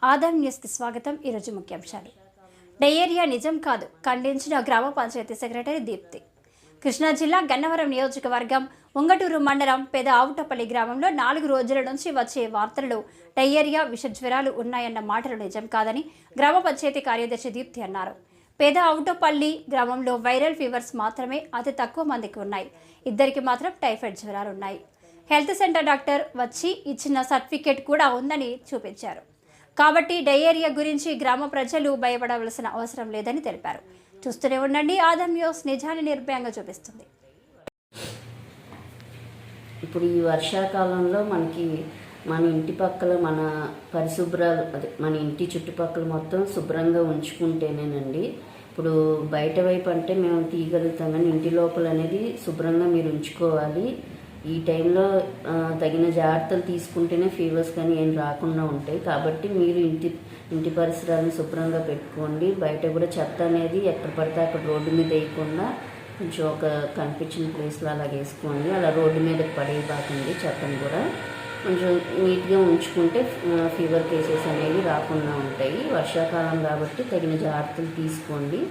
ఆదాం న్యూస్కి స్వాగతం. ఈరోజు ముఖ్యాంశాలు. డయేరియా నిజం కాదు, ఖండించిన గ్రామ పంచాయతీ సెక్రటరీ దీప్తి. కృష్ణా జిల్లా గన్నవరం నియోజకవర్గం ఉంగటూరు మండలం పెద ఆవుటపల్లి గ్రామంలో 4 రోజుల నుంచి వచ్చే వార్తలలో డయేరియా విషజ్వరాలు ఉన్నాయన్న మాటలు నిజం కాదని గ్రామ పంచాయతీ కార్యదర్శి దీప్తి అన్నారు. పేద ఆవుటపల్లి గ్రామంలో వైరల్ ఫీవర్స్ మాత్రమే అతి తక్కువ మందికి ఉన్నాయి. ఇద్దరికి మాత్రం టైఫాయిడ్ జ్వరాలు ఉన్నాయి. హెల్త్ సెంటర్ డాక్టర్ వచ్చి ఇచ్చిన సర్టిఫికేట్ కూడా ఉందని చూపించారు. కాబట్టి డయేరియా గురించి గ్రామ ప్రజలు భయపడవలసిన అవసరం లేదని తెలిపారు. చూస్తూనే ఉండండి, ఆదాం న్యూస్ నిజాన్ని నిర్భయంగా చూపిస్తుంది. ఇప్పుడు ఈ వర్షాకాలంలో మన ఇంటి పక్కల మన పరిశుభ్రాలు మన ఇంటి చుట్టుపక్కల మొత్తం శుభ్రంగా ఉంచుకుంటేనేనండి. ఇప్పుడు బయట వైపు అంటే మేము తీయగలుగుతాం, కానీ ఇంటి లోపల అనేది శుభ్రంగా మీరు ఉంచుకోవాలి. ఈ టైంలో తగిన జాగ్రత్తలు తీసుకుంటేనే ఫీవర్స్ కానీ ఏం రాకుండా ఉంటాయి. కాబట్టి మీరు ఇంటి పరిసరాలను శుభ్రంగా పెట్టుకోండి. బయట కూడా చెత్త అనేది ఎక్కడ పడితే అక్కడ రోడ్డు మీద వేయకుండా కొంచెం ఒక కనిపించిన ప్లేస్లో అలా వేసుకోండి. అలా రోడ్డు మీదకి పడేయబాకండి. చెత్తను కూడా కొంచెం నీట్గా ఉంచుకుంటే ఫీవర్ కేసెస్ అనేవి రాకుండా ఉంటాయి. వర్షాకాలం కాబట్టి తగిన జాగ్రత్తలు తీసుకోండి.